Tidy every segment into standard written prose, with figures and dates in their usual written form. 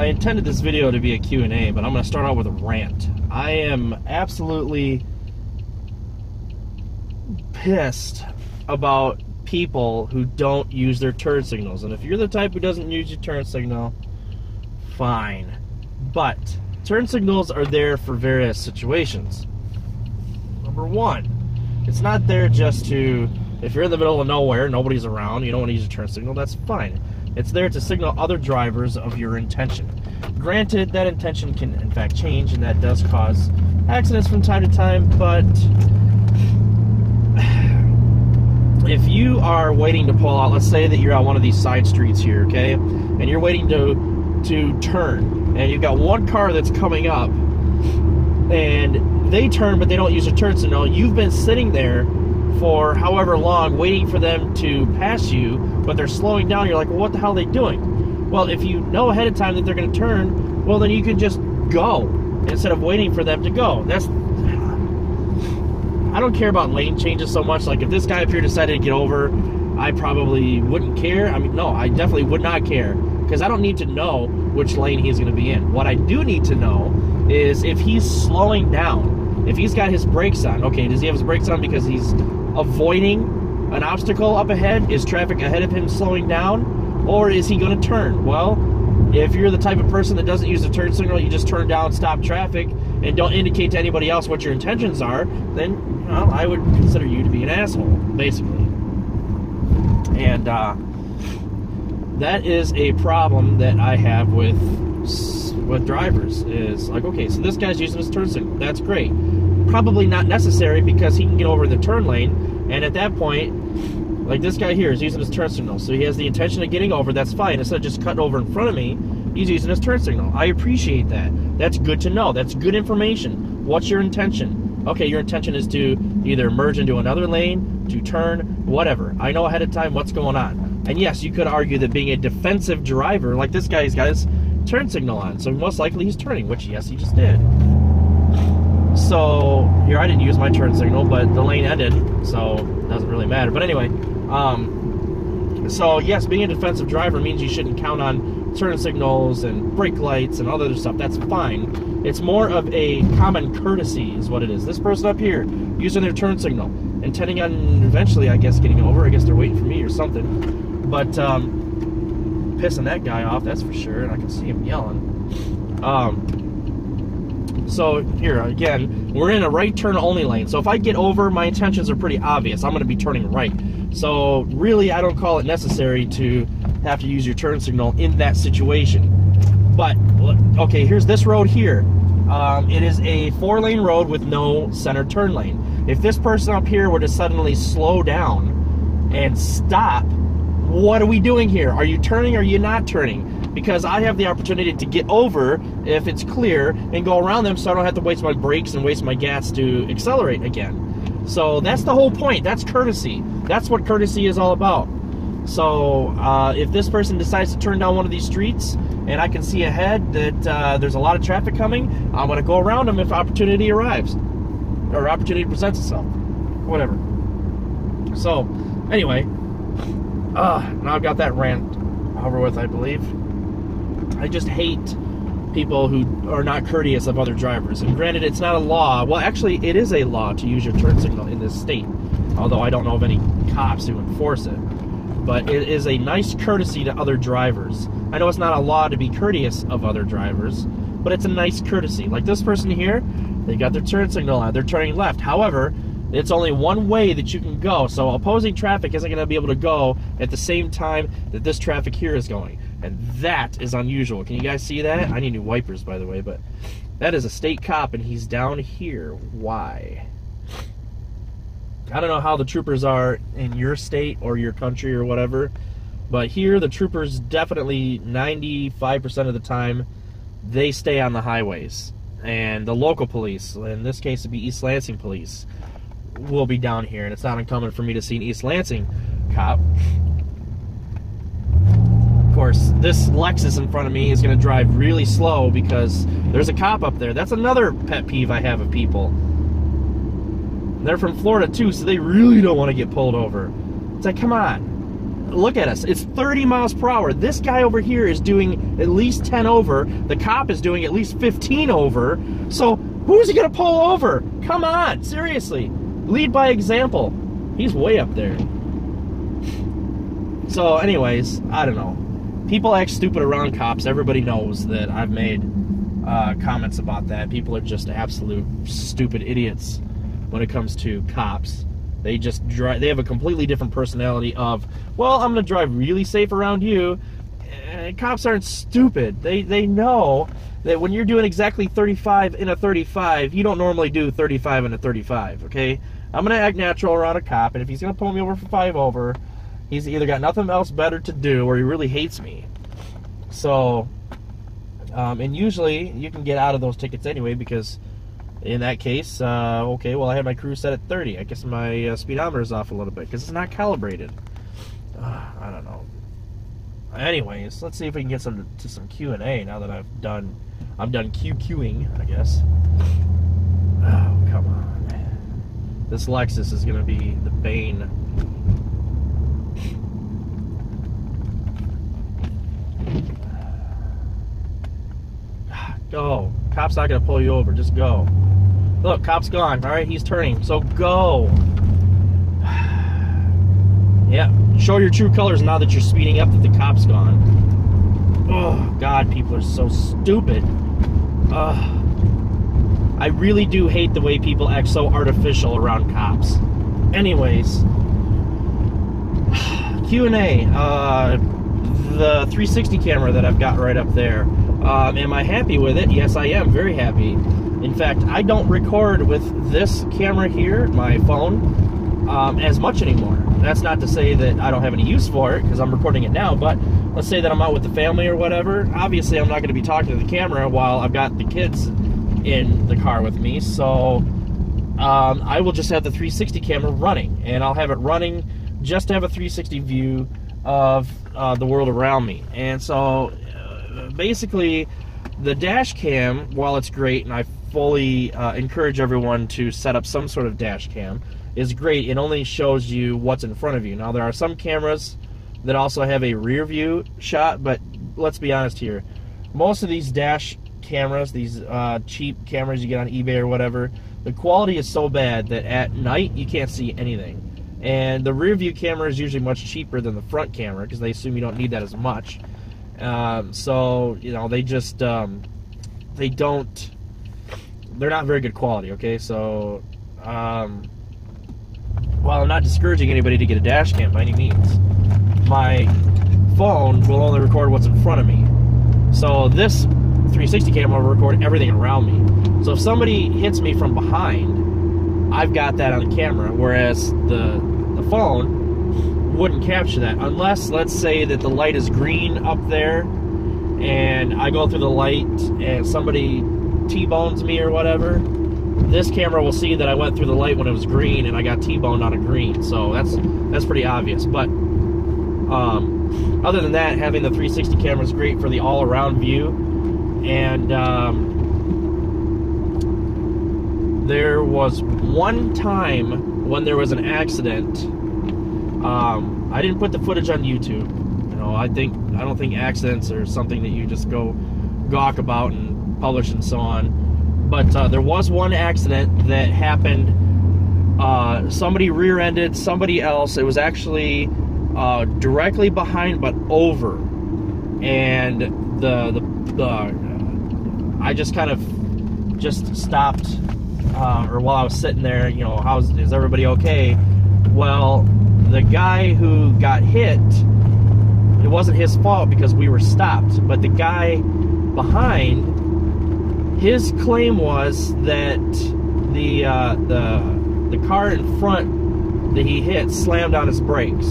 I intended this video to be a Q&A, but I'm going to start out with a rant. I am absolutely pissed about people who don't use their turn signals. And if you're the type who doesn't use your turn signal, fine. But turn signals are there for various situations. Number one, it's not there just to, if you're in the middle of nowhere, nobody's around, you don't want to use your turn signal, that's fine. It's there to signal other drivers of your intention. Granted, that intention can in fact change, and that does cause accidents from time to time, but if you are waiting to pull out, let's say that you're on one of these side streets here, okay, and you're waiting to turn, and you've got one car that's coming up, and they turn, but they don't use a turn signal. You've been sitting there for however long waiting for them to pass you, but they're slowing down. You're like, well, what the hell are they doing? Well, if you know ahead of time that they're going to turn, well, then you can just go instead of waiting for them to go. I don't care about lane changes so much. Like, if this guy up here decided to get over, I probably wouldn't care. I mean, no, I definitely would not care, because I don't need to know which lane he's going to be in. What I do need to know is if he's slowing down, if he's got his brakes on. Okay, does he have his brakes on because he's avoiding an obstacle up ahead? Is traffic ahead of him slowing down? Or is he going to turn? Well, if you're the type of person that doesn't use the turn signal, you just turn down, stop traffic, and don't indicate to anybody else what your intentions are, then, well, I would consider you to be an asshole, basically. And that is a problem that I have with drivers, is like, okay, so this guy's using his turn signal. That's great. Probably not necessary, because he can get over the turn lane, and at that point, like this guy here is using his turn signal, so he has the intention of getting over. That's fine. Instead of just cutting over in front of me, he's using his turn signal. I appreciate that. That's good to know. That's good information. What's your intention? Okay, your intention is to either merge into another lane, to turn, whatever. I know ahead of time what's going on. And yes, you could argue that being a defensive driver, like this guy's got his turn signal on, so most likely he's turning, which yes, he just did. So here, I didn't use my turn signal, but the lane ended, so it doesn't really matter. But anyway, so yes, being a defensive driver means you shouldn't count on turn signals and brake lights and all that other stuff. That's fine. It's more of a common courtesy is what it is. This person up here using their turn signal, intending on eventually, I guess, getting over. I guess they're waiting for me or something. But pissing that guy off, that's for sure, and I can see him yelling. So here, again, we're in a right turn only lane. So if I get over, my intentions are pretty obvious. I'm going to be turning right. So really, I don't call it necessary to have to use your turn signal in that situation. But, okay, here's this road here. It is a 4-lane road with no center turn lane. If this person up here were to suddenly slow down and stop, what are we doing here? Are you turning or are you not turning? Because I have the opportunity to get over if it's clear and go around them, so I don't have to waste my brakes and waste my gas to accelerate again. So that's the whole point. That's courtesy. That's what courtesy is all about. So if this person decides to turn down one of these streets and I can see ahead that there's a lot of traffic coming, I'm going to go around them if opportunity arrives or opportunity presents itself. Whatever. So anyway, now I've got that rant over with, I believe. I just hate people who are not courteous of other drivers. And granted, it's not a law. Well, actually, it is a law to use your turn signal in this state, although I don't know of any cops who enforce it. But it is a nice courtesy to other drivers. I know it's not a law to be courteous of other drivers, but it's a nice courtesy. Like this person here, they got their turn signal on. They're turning left. However, it's only one way that you can go, so opposing traffic isn't going to be able to go at the same time that this traffic here is going. And that is unusual. Can you guys see that? I need new wipers, by the way, but that is a state cop, and he's down here. Why? I don't know how the troopers are in your state or your country or whatever, but here the troopers definitely 95% of the time, they stay on the highways. And the local police, in this case it'd be East Lansing police, will be down here, and it's not uncommon for me to see an East Lansing cop. Of course, this Lexus in front of me is going to drive really slow because there's a cop up there. That's another pet peeve I have of people. They're from Florida too, so they really don't want to get pulled over. It's like, come on. look at us. It's 30 miles per hour. This guy over here is doing at least 10 over. The cop is doing at least 15 over. So who's he going to pull over? Come on, seriously. Lead by example. He's way up there. So anyways, I don't know. People act stupid around cops. Everybody knows that I've made comments about that. People are just absolute stupid idiots when it comes to cops. They just drive. They have a completely different personality of, well, I'm going to drive really safe around you. Cops aren't stupid. They know that when you're doing exactly 35 in a 35, you don't normally do 35 in a 35, okay? I'm going to act natural around a cop, and if he's going to pull me over for 5 over, he's either got nothing else better to do or he really hates me. So, and usually you can get out of those tickets anyway, because in that case, okay, well, I had my cruise set at 30. I guess my speedometer is off a little bit because it's not calibrated. I don't know. Anyways, let's see if we can get to some Q&A now that I'm done QQing, I guess. Oh, come on. This Lexus is going to be the bane. Go. Cop's not going to pull you over. Just go. Look, cop's gone. All right, he's turning. So go. Yeah, show your true colors now that you're speeding up that the cop's gone. Oh, God, people are so stupid. I really do hate the way people act so artificial around cops. Anyways, Q&A. The 360 camera that I've got right up there. Am I happy with it? Yes, I am very happy. In fact, I don't record with this camera here, my phone, as much anymore. That's not to say that I don't have any use for it, because I'm recording it now, but let's say that I'm out with the family or whatever. Obviously, I'm not going to be talking to the camera while I've got the kids in the car with me, so I will just have the 360 camera running, and I'll have it running just to have a 360 view of the world around me. And so basically the dash cam, while it's great, and I fully encourage everyone to set up some sort of dash cam, is great. It only shows you what's in front of you. Now, there are some cameras that also have a rear view shot, but let's be honest here. Most of these dash cameras, these cheap cameras you get on eBay or whatever, the quality is so bad that at night you can't see anything. And the rear view camera is usually much cheaper than the front camera because they assume you don't need that as much. So, you know, they just, they're not very good quality, okay? So, while I'm not discouraging anybody to get a dash cam by any means, my phone will only record what's in front of me. So this 360 camera will record everything around me. So if somebody hits me from behind, I've got that on the camera, whereas the phone wouldn't capture that unless, let's say that the light is green up there and I go through the light and somebody T-bones me or whatever. This camera will see that I went through the light when it was green and I got T-boned on a green, so that's pretty obvious. But other than that, having the 360 camera is great for the all-around view. And there was one time when there was an accident. I didn't put the footage on YouTube. You know, I don't think accidents are something that you just go gawk about and publish and so on. But there was one accident that happened. Somebody rear-ended somebody else. It was actually directly behind, but over. And I just kind of just stopped, or while I was sitting there, you know, is everybody okay? Well, the guy who got hit, it wasn't his fault because we were stopped, but the guy behind, his claim was that the car in front that he hit slammed on his brakes.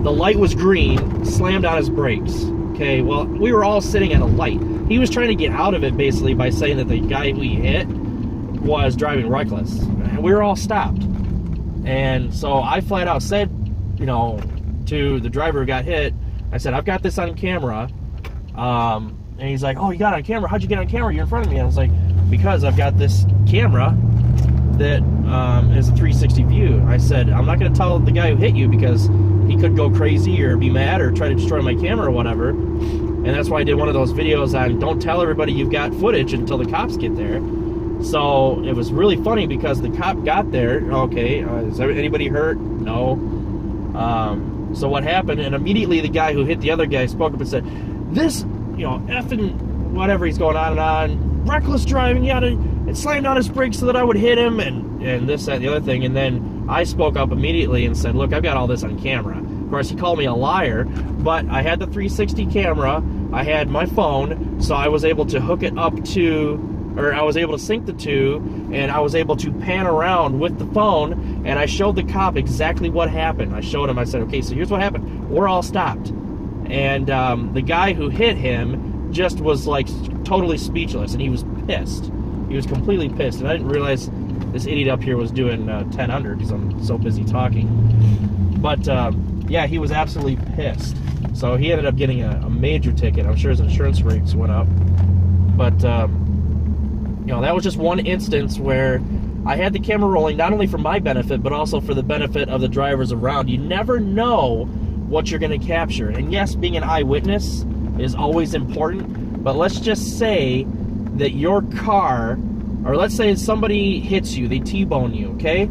The light was green, slammed on his brakes. Okay, well, we were all sitting at a light. He was trying to get out of it basically by saying that the guy we hit was driving reckless, and we were all stopped. And so I flat out said, you know, to the driver who got hit, I said, I've got this on camera. And he's like, oh, you got it on camera? How'd you get it on camera? You're in front of me. And I was like, because I've got this camera that is a 360 view. I said, I'm not going to tell the guy who hit you because he could go crazy or be mad or try to destroy my camera or whatever. And that's why I did one of those videos on don't tell everybody you've got footage until the cops get there. So it was really funny because the cop got there. Okay, is anybody hurt? No. So what happened? And immediately the guy who hit the other guy spoke up and said, this, you know, effing whatever, he's going on and on, reckless driving, yada, and slammed on his brakes so that I would hit him, and this, that, and the other thing. And then I spoke up immediately and said, look, I've got all this on camera. Of course, he called me a liar, but I had the 360 camera, I had my phone, so I was able to hook it up to, or I was able to sync the two, and I was able to pan around with the phone, and I showed the cop exactly what happened. I showed him, I said, okay, so here's what happened. We're all stopped. And the guy who hit him just was like totally speechless, and he was pissed. He was completely pissed, and I didn't realize this idiot up here was doing 10 under because I'm so busy talking. But yeah, he was absolutely pissed. So he ended up getting a major ticket. I'm sure his insurance rates went up. But you know, that was just one instance where I had the camera rolling not only for my benefit, but also for the benefit of the drivers around. You never know what you're going to capture. And yes, being an eyewitness is always important, but let's just say that your car, or let's say somebody hits you, they T-bone you, okay?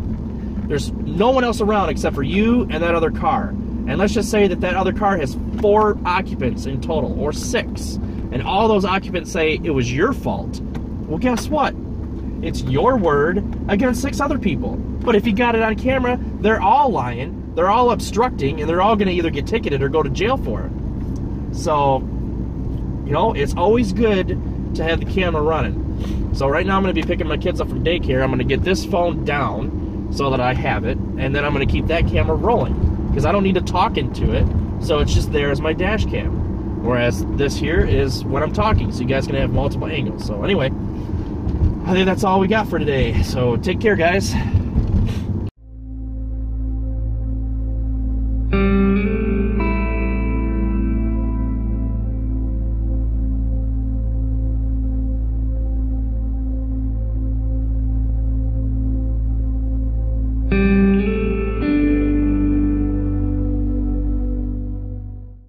There's no one else around except for you and that other car. And let's just say that that other car has 4 occupants in total, or 6. And all those occupants say it was your fault. Well, guess what? It's your word against 6 other people. But if you got it on camera, they're all lying, they're all obstructing, and they're all going to either get ticketed or go to jail for it. So, you know, it's always good to have the camera running. So right now I'm going to be picking my kids up from daycare. I'm going to get this phone down so that I have it, and then I'm going to keep that camera rolling because I don't need to talk into it, so it's just there as my dash cam. Whereas this here is when I'm talking, so you guys can have multiple angles. So anyway, I think that's all we got for today. So take care, guys.